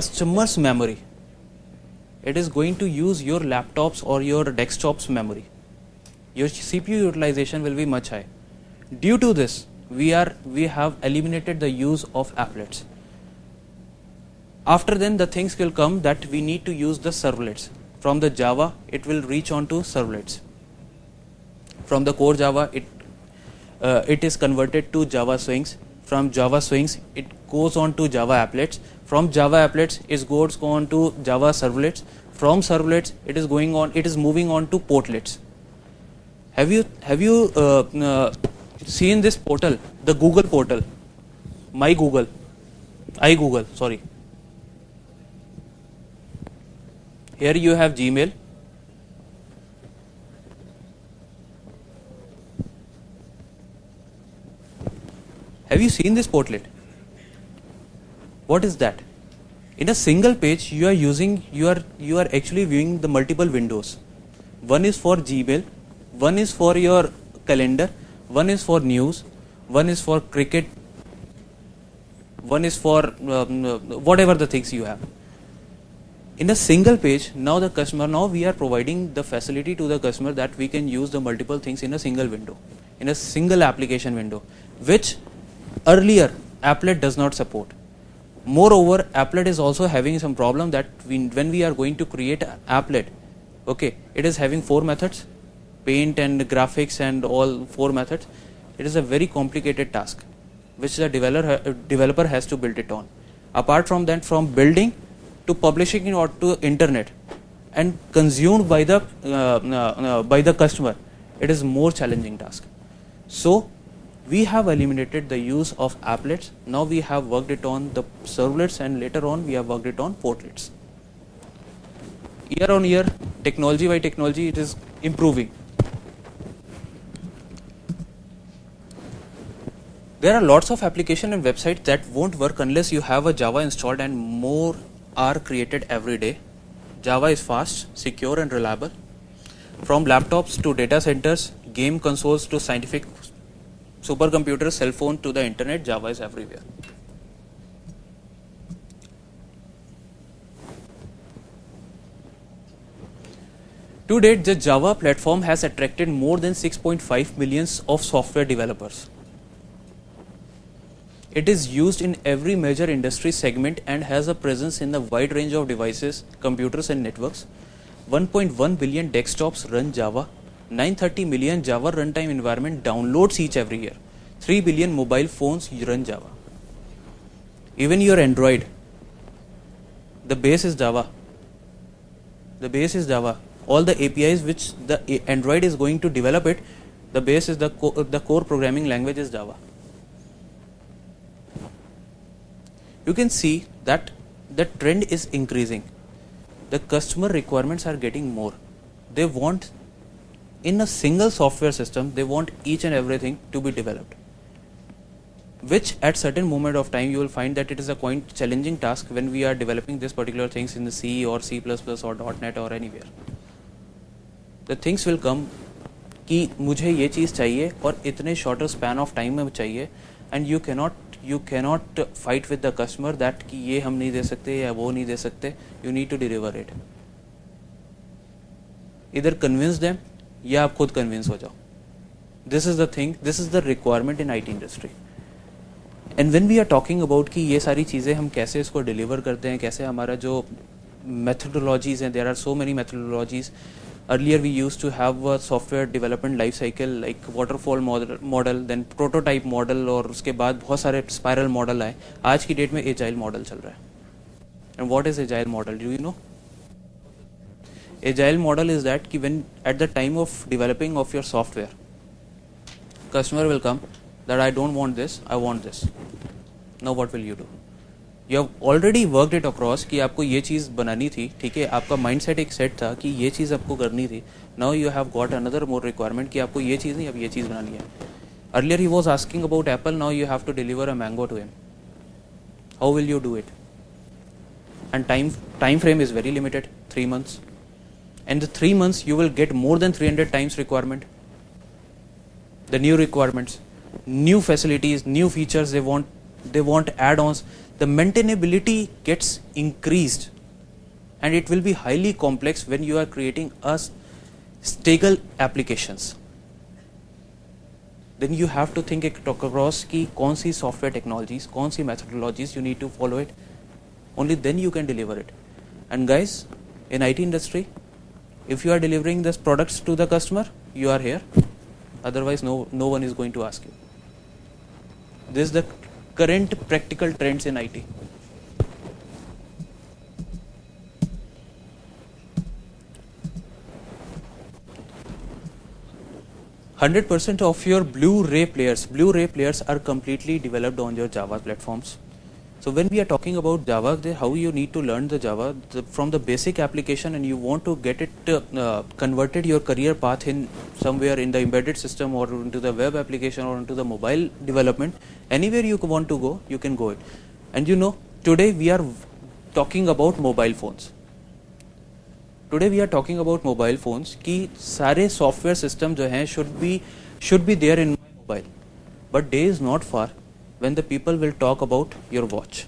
customer's memory. It is going to use your laptops or your desktop's memory. Your CPU utilization will be much high. Due to this, we have eliminated the use of applets. After then, the things will come that we need to use the servlets. From the Java, it will reach on to servlets. From the core Java, it is converted to Java Swings. From Java Swings, it goes on to Java Applets. From Java Applets, it goes on to Java Servlets. From Servlets, it is moving on to Portlets. Have you seen this portal, the Google portal, iGoogle, sorry. Here you have Gmail. Have you seen this portlet? What is that? In a single page, you are actually viewing the multiple windows. One is for Gmail, one is for your calendar, one is for news, one is for cricket, one is for whatever the things you have. In a single page, now we are providing the facility to the customer that we can use the multiple things in a single window, in a single application window, which earlier applet does not support. Moreover, applet is also having some problem that when we are going to create applet, okay, it is having 4 methods, paint and graphics and all 4 methods. It is a very complicated task which the developer has to build it on. Apart from that, from building to publishing it or to internet and consumed by the customer, it is more challenging task. So we have eliminated the use of applets. Now we have worked it on the servlets, and later on we have worked it on portlets. Year on year, technology by technology, it is improving. There are lots of applications and websites that won't work unless you have a Java installed, and more are created every day. Java is fast, secure and reliable. From laptops to data centers, game consoles to scientific supercomputers, cell phone to the internet, Java is everywhere. To date, the Java platform has attracted more than 6.5 million of software developers. It is used in every major industry segment and has a presence in a wide range of devices, computers and networks. 1.1 billion desktops run Java. 930 million Java runtime environment downloads each every year. 3 billion mobile phones run Java. Even your Android, the base is Java. All the APIs which the Android is going to develop it, the base is the core programming language is Java. You can see that the trend is increasing. The customer requirements are getting more. They want, in a single software system, they want each and everything to be developed, which at certain moment of time you will find that it is a quite challenging task when we are developing this particular things in the C or C++ or .NET or anywhere. The things will come कि मुझे ये चीज़ चाहिए और इतने shorter span of time में चाहिए, and you cannot fight with the customer that कि ये हम नहीं दे सकते या वो नहीं दे सकते. You need to deliver it. Either convince them या आप खुद convince हो जाओ. This is the thing. This is the requirement in IT industry. And when we are talking about कि ये सारी चीज़ें हम कैसे इसको deliver करते हैं, कैसे हमारा जो methodologies हैं, there are so many methodologies. Earlier we used to have a software development life cycle like waterfall model, then prototype model, और उसके बाद बहुत सारे spiral model आए. आज की डेट में agile model चल रहा है. And what is agile model? Do you know? Agile model is that कि when at the time of developing of your software, customer will come that I don't want this, I want this. Now what will you do? You have already worked it across कि आपको ये चीज़ बनानी थी, ठीक है, आपका mindset एक set था कि ये चीज़ आपको करनी थी. Now you have got another more requirement कि आपको ये चीज़ नहीं, अब ये चीज़ बनानी है. Earlier he was asking about Apple, now you have to deliver a mango to him. How will you do it? And time frame is very limited, 3 months. And the 3 months you will get more than 300 times requirement. The new requirements, new facilities, new features they want they want add-ons. The maintainability gets increased, and it will be highly complex when you are creating a stable applications. Then you have to think across कि कौन सी software technologies, कौन सी methodologies you need to follow it. Only then you can deliver it. And guys, in IT industry, if you are delivering this products to the customer, you are here. Otherwise, no one is going to ask you. This is the current practical trends in IT. %100% of your Blu-ray players are completely developed on your Java platforms. So when we are talking about Java, how you need to learn the Java from the basic application, and you want to get it converted your career path in somewhere in the embedded system or into the web application or into the mobile development, anywhere you want to go, you can go it. And you know, today we are talking about mobile phones. Today we are talking about mobile phones कि सारे software system जो हैं should be there in my mobile. But day is not far when the people will talk about your watch.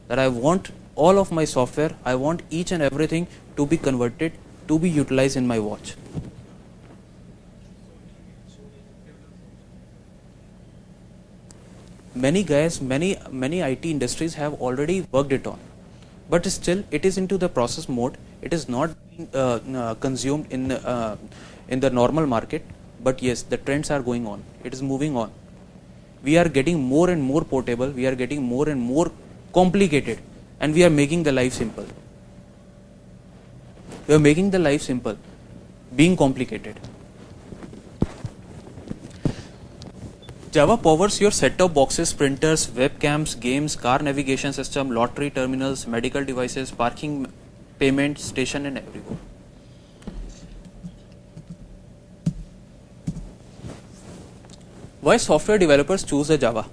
That I want all of my software, I want each and everything to be converted, to be utilized in my watch. Many guys, many IT industries have already worked it on, but still it is into the process mode. It is not being consumed in the normal market. But yes, the trends are going on. It is moving on. We are getting more and more portable. We are getting more and more complicated, and we are making the life simple. We are making the life simple, being complicated. Java powers your set-top boxes, printers, webcams, games, car navigation system, lottery terminals, medical devices, parking, payment station, and everywhere. Why software developers choose a Java?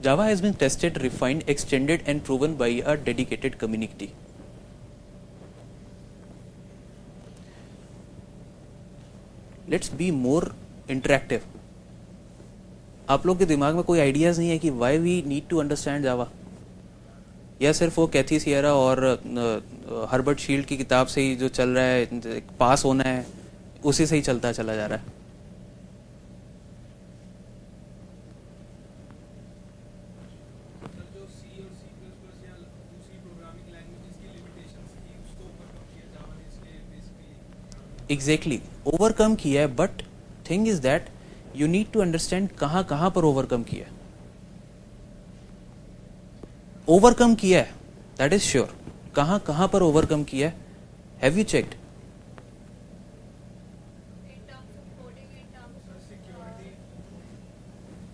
Java has been tested, refined, extended, and proven by a dedicated community. Let's be more interactive. आप लोग के दिमाग में कोई ideas नहीं है कि why we need to understand Java, या सिर्फ वो कैथी सियरा और हर्बर्ट शील्ड की किताब से ही जो चल रहा है, पास होना है, उसी से ही चलता चला जा रहा है. एग्जैक्टली ओवरकम किया है, but thing is that you need to understand कहाँ पर overcome किया है. Overcome किया है, that is sure. कहाँ पर overcome किया है? Have you checked?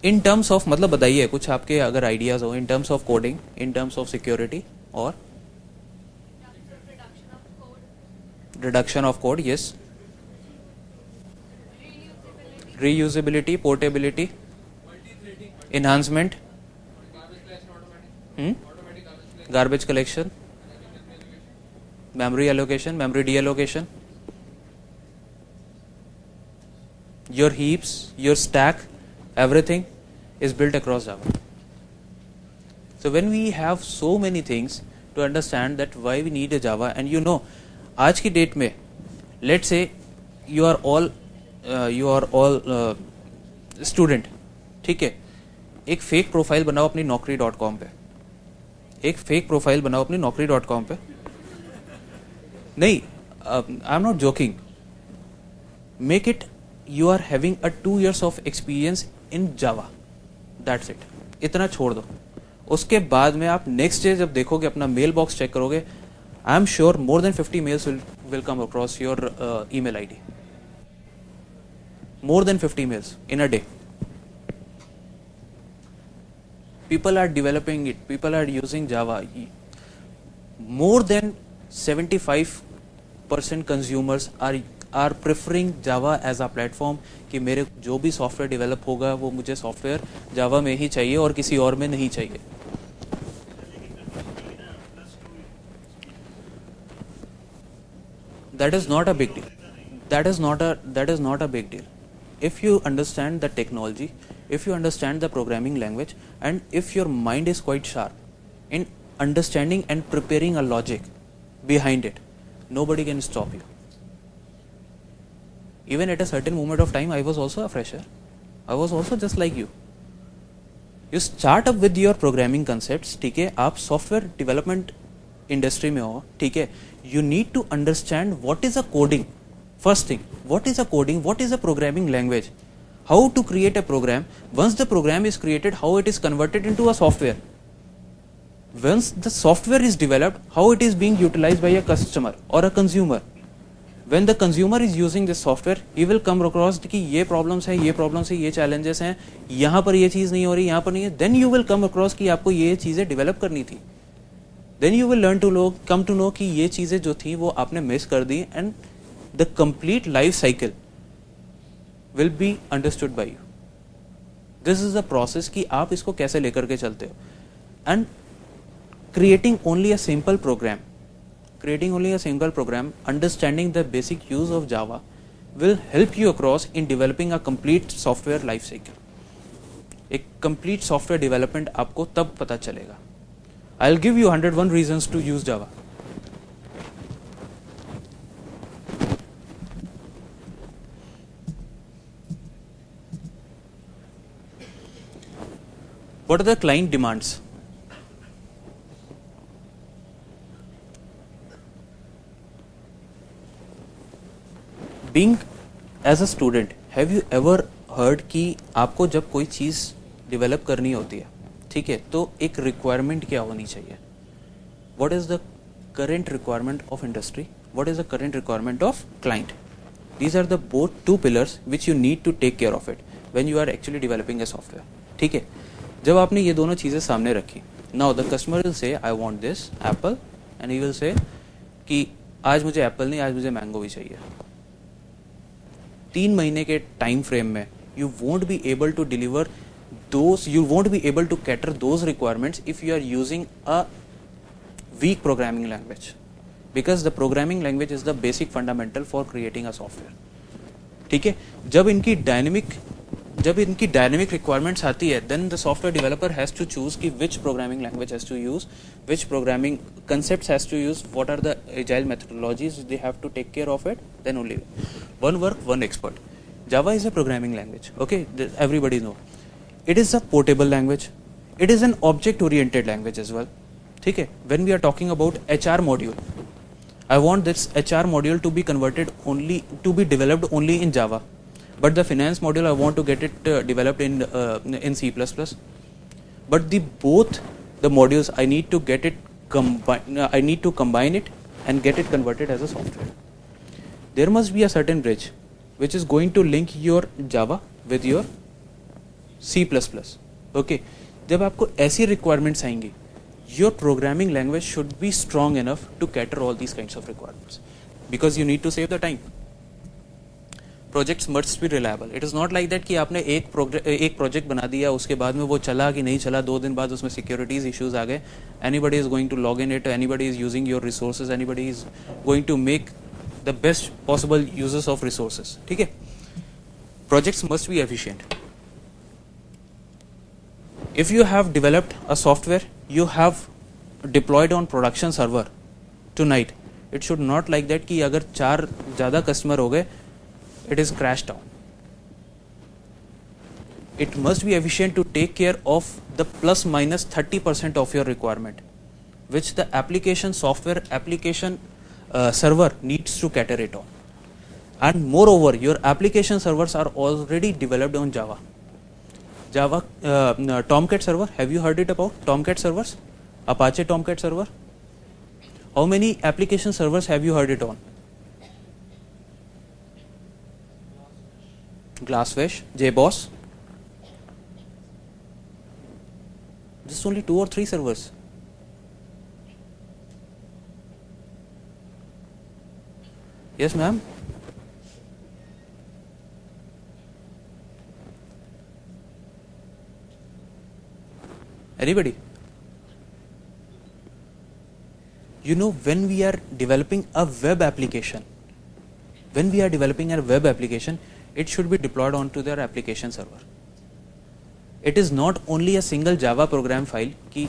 In terms of मतलब बताइए कुछ आपके अगर ideas हो. In terms of coding, in terms of security, और reduction of code, yes. Reusability, portability, enhancement, garbage collection, memory allocation, memory deallocation, your heaps, your stack, everything is built across Java. So when we have so many things to understand that why we need a Java, and you know, आज की date में, let's say you are all student, ठीक है, एक fake profile बनाओ अपनी naukri.com पे, एक फेक प्रोफाइल बनाओ अपनी naukri.com पे. नहीं, I am not joking. Make it you are having a 2 years of experience in Java, that's it. इतना छोड़ दो. उसके बाद में आप नेक्स्ट डे जब देखोगे, अपना मेल बॉक्स चेक करोगे, I am sure more than 50 mails will come across your email ID. More than 50 mails in a day. People are developing it. People are using Java. More than 75% consumers are preferring Java as a platform कि मेरे जो भी software develop होगा वो मुझे software जावा में ही चाहिए और किसी और में नहीं चाहिए. That is not a big deal. That is not a big deal. if you understand the technology, if you understand the programming language, and if your mind is quite sharp in understanding and preparing a logic behind it, nobody can stop you. Even at a certain moment of time, I was also a fresher. I was also just like you. You start up with your programming concepts, ठीक है, आप software development industry में हो, ठीक है, you need to understand what is a coding. First thing, what is a coding, what is a programming language, how to create a program, once the program is created, how it is converted into a software. Once the software is developed, how it is being utilized by a customer or a consumer. When the consumer is using this software, he will come across कि ये problems है, ये challenges हैं, यहाँ पर ये चीज़ नहीं हो रही, यहाँ पर नहीं है. Then you will come across कि आपको ये चीज़ें develop करनी थी. Then you will come to know कि ये चीज़ें जो थी वो आपने miss कर दी, and the complete life cycle will be understood by you. This is the process कि आप इसको कैसे लेकर के चलते हो. And creating only a simple program, understanding the basic use of Java will help you across in developing a complete software life cycle. एक complete software development आपको तब पता चलेगा. I'll give you 101 reasons to use Java. What are the client demands? Being as a student, have you ever heard कि आपको जब कोई चीज़ develop करनी होती है, ठीक है, तो एक रिक्वायरमेंट क्या होनी चाहिए? What is the current requirement of industry? What is the current requirement of client? These are the both two pillars which you need to take care of it when you are actually developing a software. ठीक है, जब आपने ये दोनों चीज़ें सामने रखी, now the customer will say I want this apple and he will say कि आज मुझे एप्पल नहीं, आज मुझे मैंगो भी चाहिए. 3 महीने के टाइम फ्रेम में you won't be able to deliver those, you won't be able to cater those requirements if you are using a weak programming language, because the programming language is the basic fundamental for creating a software. ठीक है, जब इनकी dynamic requirements आती है, then the software developer has to choose कि which programming language has to use, which programming concepts has to use, what are the agile methodologies they have to take care of it, then only one work, one expert. Java is a programming language, okay, everybody know. It is a portable language. It is an object-oriented language as well. ठीक है, when we are talking about HR module, I want this HR module to be converted only, to be developed only in Java. But the finance module, I want to get it developed in C++. But both the modules, I need to get it I need to combine it and get it converted as a software. There must be a certain bridge which is going to link your Java with your C++. Okay, जब आपको ऐसी requirements आएंगी, your programming language should be strong enough to cater all these kinds of requirements, because you need to save the time. Projects must be reliable. It is not like that कि आपने एक project बना दिया, उसके बाद में वो चला कि नहीं चला, 2 दिन बाद उसमें सिक्योरिटीज इश्यूज आ गए, anybody is going to log in it, anybody is using your resources, anybody is going to make the best possible uses of resources. ठीक है, projects must be efficient. If you have developed a software, you have deployed on production server tonight, it should not like that कि अगर 4 ज़्यादा customer हो गए, it is crashed down. It must be efficient to take care of the plus minus 30% of your requirement, which the application server needs to cater it on. And moreover, your application servers are already developed on Java. Tomcat server, have you heard it about Tomcat servers? Apache Tomcat server? How many application servers have you heard it on? Glassfish, JBoss. Just only 2 or 3 servers. Yes, ma'am. Anybody? You know, when we are developing a web application, it should be deployed onto their application server. It is not only a single Java program file ki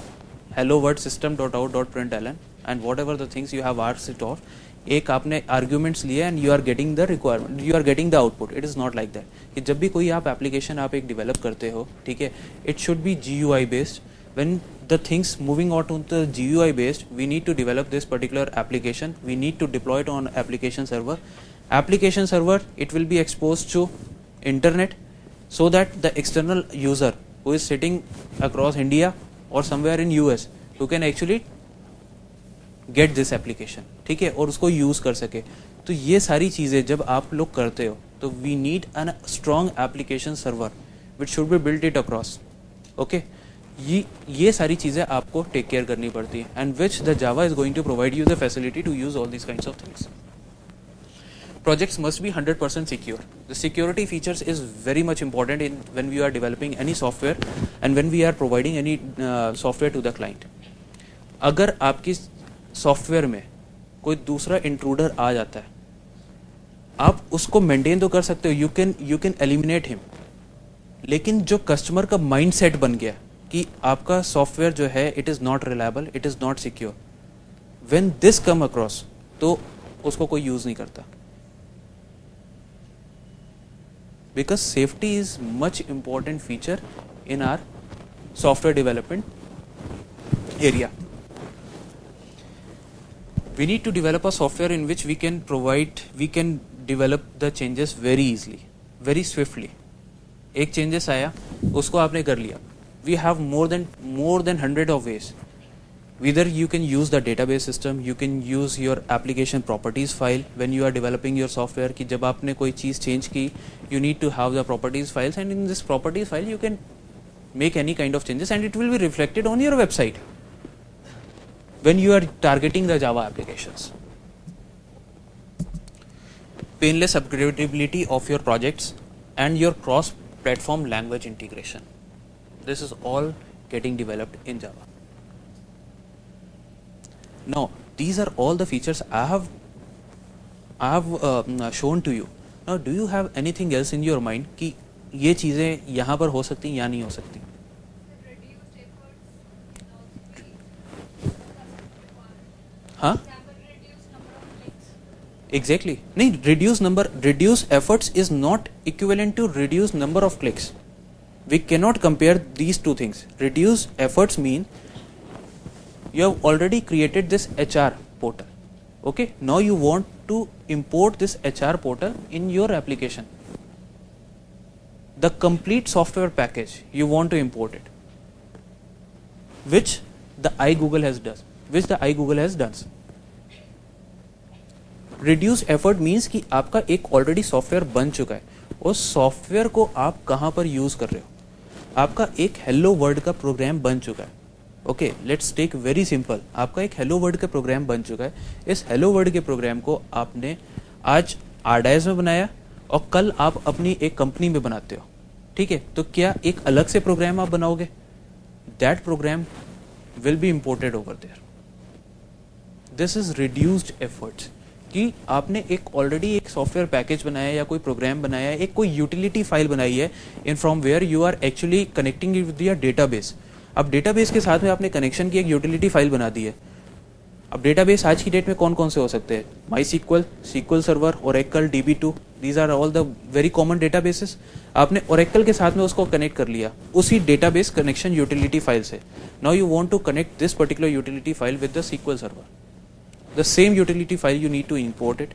hello world system.out.println and whatever the things you have asked it of, एक आपने arguments लिए and you are getting the requirement, you are getting the output. It is not like that. कि जब भी कोई आप application आप एक develop करते हो, ठीक है, it should be GUI based. When the things moving out on the GUI based, we need to develop this particular application. We need to deploy it on application server. Application server, it will be exposed to internet so that the external user who is sitting across India or somewhere in US who can actually get this application, ठीक है, और उसको use कर सके. तो ये सारी चीजें जब आप लोग करते हो तो we need a strong application server which should be built it across. Okay, ये सारी चीजें आपको टेक केयर करनी पड़ती है and which the Java is going to provide you the facility to use all these kinds of things. Projects must be 100% secure. The security features is very much important in when we are developing any software and when we are providing any software to the client. अगर आपकी software में कोई दूसरा intruder आ जाता है, आप उसको maintain तो कर सकते हो, यू कैन एलिमिनेट हिम, लेकिन जो कस्टमर का माइंड सेट बन गया कि आपका सॉफ्टवेयर जो है it is not reliable, it is not secure, when this come across तो उसको कोई यूज़ नहीं करता. Because safety is much important feature in are software development area. We need to develop a software in which we can develop the changes very easily, very swiftly. एक changes आया, उसको आपने कर लिया. We have more than 100 of ways. Either you can use the database system, you can use your application properties file when you are developing your software. कि जब आपने कोई चीज़ change की, you need to have the properties files, and in this properties file you can make any kind of changes and it will be reflected on your website when you are targeting the Java applications. Painless upgradability of your projects and your cross-platform language integration. This is all getting developed in Java. Now, these are all the features I have shown to you. Now, do you have anything else in your mind कि ये चीज़ें यहाँ पर हो सकती या नहीं हो सकती? हाँ, exactly. नहीं, reduce efforts is not equivalent to reduce number of clicks. We cannot compare these two things. Reduce efforts mean you have already created this HR portal. Okay, now you want to import this HR portal in your application. The complete software package you want to import it, which the iGoogle has done. Reduce effort means कि आपका एक already software बन चुका है, उस software को आप कहाँ पर यूज कर रहे हो. आपका एक हेलो वर्ल्ड का प्रोग्राम बन चुका है. Okay, let's take very simple. आपका एक हेलो वर्ल्ड का प्रोग्राम बन चुका है. इस हेलो वर्ल्ड के प्रोग्राम को आपने आज RDIS में बनाया और कल आप अपनी एक कंपनी में बनाते हो, ठीक है, तो क्या एक अलग से प्रोग्राम आप बनाओगे? That program will be imported over there. This is reduced efforts कि आपने एक ऑलरेडी एक सॉफ्टवेयर पैकेज बनाया या कोई प्रोग्राम बनाया है, एक कोई यूटिलिटी फाइल बनाई है in from where you are actually connecting with your database. अब डेटाबेस के साथ में आपने कनेक्शन की एक यूटिलिटी फाइल बना दी है. अब डेटाबेस आज की डेट में कौन कौन से हो सकते हैं? MySQL, SQL server, Oracle, DB2, these are all the very common databases. आपने Oracle के साथ में उसको कनेक्ट कर लिया उसी डेटाबेस कनेक्शन यूटिलिटी फाइल से. Now you want to connect this particular utility file with the SQL server. The same utility file you need to import it.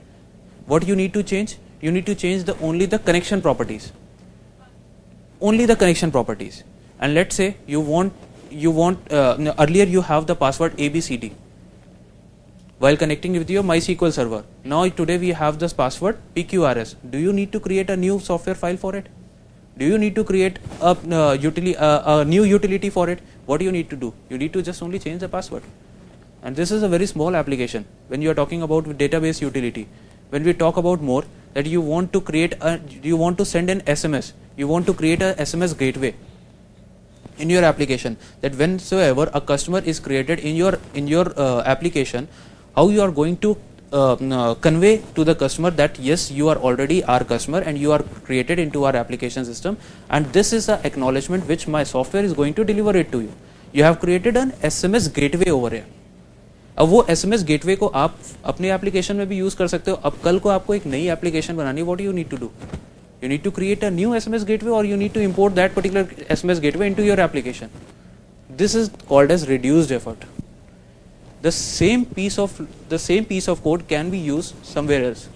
What you need to change? You need to change only the connection properties. Only the connection properties. And let's say you want earlier you have the password ABCD while connecting with your MySQL server. Now today we have this password PQRS. Do you need to create a new software file for it? Do you need to create a new utility for it? What do you need to do? You need to just only change the password. And this is a very small application when you are talking about database utility. When we talk about more that you want to send an SMS, you want to create a SMS gateway in your application, that whensoever a customer is created in your application, how you are going to convey to the customer that yes, you are already our customer and you are created into our application system, and this is the acknowledgement which my software is going to deliver it to you. You have created an SMS gateway over here. अब वो SMS gateway को आप अपने application में भी use कर सकते हो. अब कल को आपको एक नई एप्लीकेशन बनानी है, what you need to do? You need to create a new SMS gateway, or you need to import that particular SMS gateway into your application. This is called as reduced effort. The same piece of code can be used somewhere else,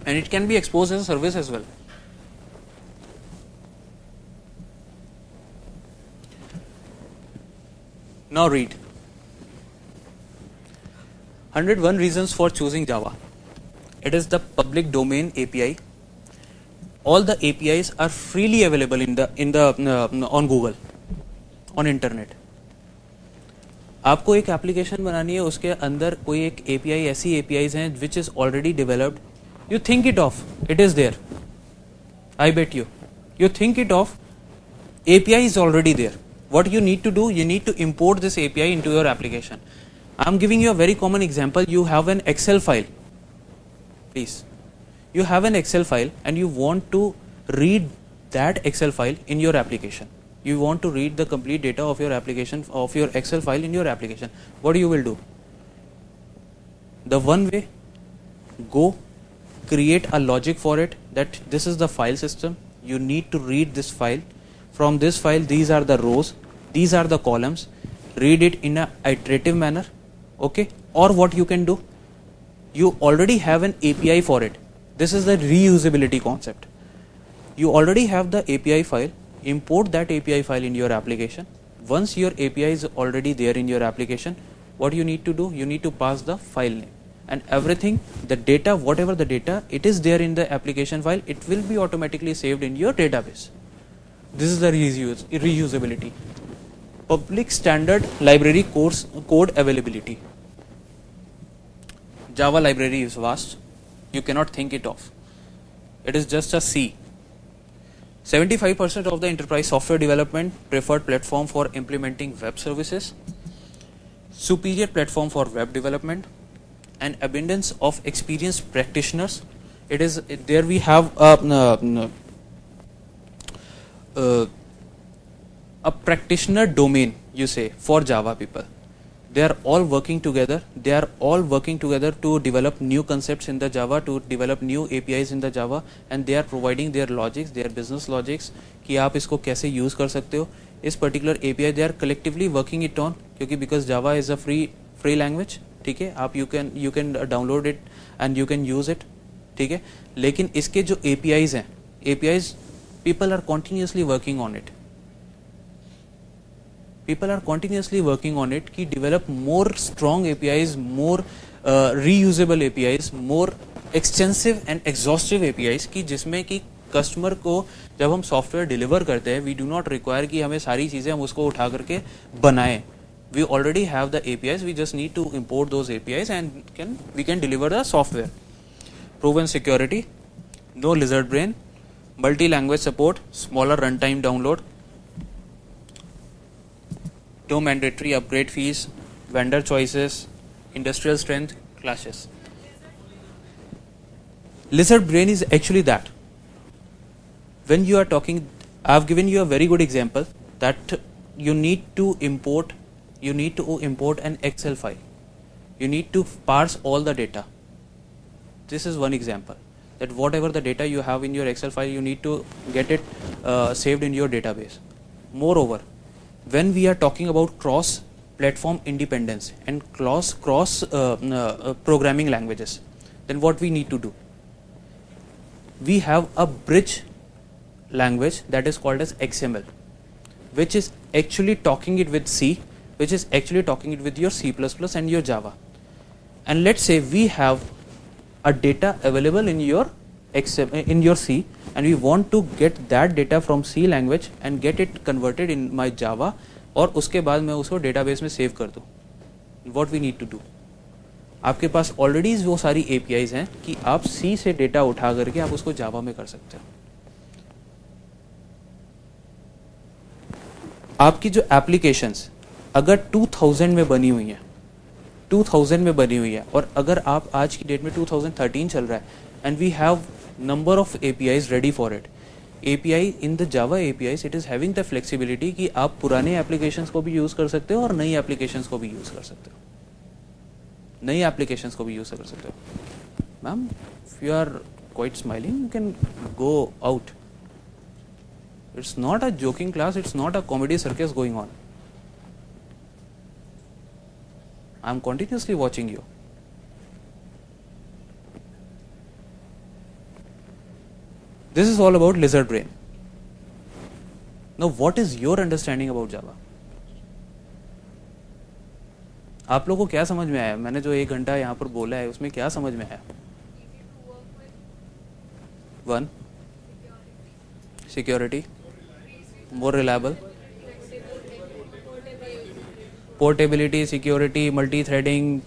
and it can be exposed as a service as well. Now read 101 reasons for choosing Java. It is the public domain API. All the APIs are freely available on Google, on internet. आपको एक application बनानी है, उसके अंदर कोई एक API, ऐसी APIs हैं which is already developed. You think it of, it is there. I bet you. You think it of, API is already there. What you need to do, you need to import this API into your application. I'm giving you a very common example. You have an Excel file. Please. You have an Excel file and you want to read that Excel file in your application. You want to read the complete data of your application, of your Excel file in your application. What you will do? The one way, go create a logic for it that this is the file system. You need to read this file. From this file, these are the rows, these are the columns. Read it in an iterative manner. Okay? Or what you can do? You already have an API for it. This is the reusability concept. You already have the API file. Import that API file in your application. Once your API is already there in your application, what you need to do? You need to pass the file name. And everything, the data, whatever the data, it is there in the application file, it will be automatically saved in your database. This is the reusability. Public standard library code availability. Java library is vast. You cannot think it of. It is just a C. 75% of the enterprise software development preferred platform for implementing web services, superior platform for web development, and abundance of experienced practitioners. It is there we have a practitioner domain, you say, for Java people. They are all working together. They are all working together to develop new concepts in the Java, to develop new APIs in the Java, and they are providing their logics, their business logics, कि आप इसको कैसे use कर सकते हो. इस particular API they are collectively working it on, क्योंकि because Java is a free language, ठीक है, आप you can download it and you can use it, ठीक है. लेकिन इसके जो APIs हैं, APIs people are continuously working on it. People are continuously working on it कि develop more strong APIs, more reusable APIs, more extensive and exhaustive APIs कि जिसमें कि कस्टमर को जब हम सॉफ्टवेयर डिलीवर करते हैं, we do not require कि हमें सारी चीज़ें हम उसको उठा करके बनाएं. We already have the APIs, we just need to import those APIs and we can deliver the software. Proven security, no lizard brain, multi-language support, smaller runtime download, no mandatory upgrade fees, vendor choices, industrial strength, clashes. Lizard brain is actually that. When you are talking, I have given you a very good example that you need to import an Excel file. You need to parse all the data. This is one example. That whatever the data you have in your Excel file, you need to get it saved in your database. Moreover, when we are talking about cross-platform independence and cross programming languages, then what we need to do? We have a bridge language that is called as XML, which is actually talking it with C, which is actually talking it with your C++ and your Java. And let's say we have a data available in your C, and we want to get that data from C language and get it converted in my Java, और उसके बाद मैं उसको database में save कर दूँ. What we need to do? आपके पास already वो सारी APIs हैं कि आप C से डेटा उठा करके आप उसको Java में कर सकते हो. आपकी जो एप्लीकेशंस अगर 2000 में बनी हुई हैं, 2000 में बनी हुई है, और अगर आप आज की डेट में 2013 चल रहा है, and we have number of APIs ready for it. API in the Java APIs it is having the flexibility कि आप पुराने एप्लीकेशंस को भी यूज़ कर सकते हो और नई एप्लीकेशंस को भी यूज़ कर सकते हो. नई एप्लीकेशंस को भी यूज़ कर सकते हो. Ma'am, if you are quite smiling, you can go out. It's not a joking class, it's not a comedy circus going on. I am continuously watching you. This is all about lizard brain. Now, what is your understanding about Java? आप लोगों को क्या समझ में आया? मैंने जो 1 घंटा यहाँ पर बोला है उसमें क्या समझ में आया? 1. Security. More reliable. Portability, security, multi threading,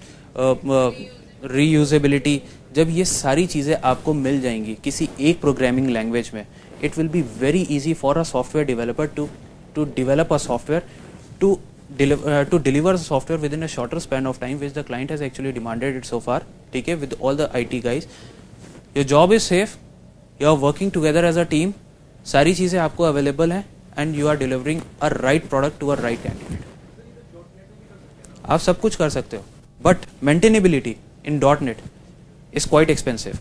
reusability. जब ये सारी चीज़ें आपको मिल जाएंगी किसी एक प्रोग्रामिंग लैंग्वेज में, it will be very easy for a software developer to develop a software, to deliver software within a shorter span of time, which the client has actually demanded it so far. ठीक है, with all the IT guys, your job is safe, you are working together as a team, सारी चीज़ें आपको available हैं, and you are delivering a right product to a right candidate. आप सब कुछ कर सकते हो, but maintainability in .NET is quite expensive.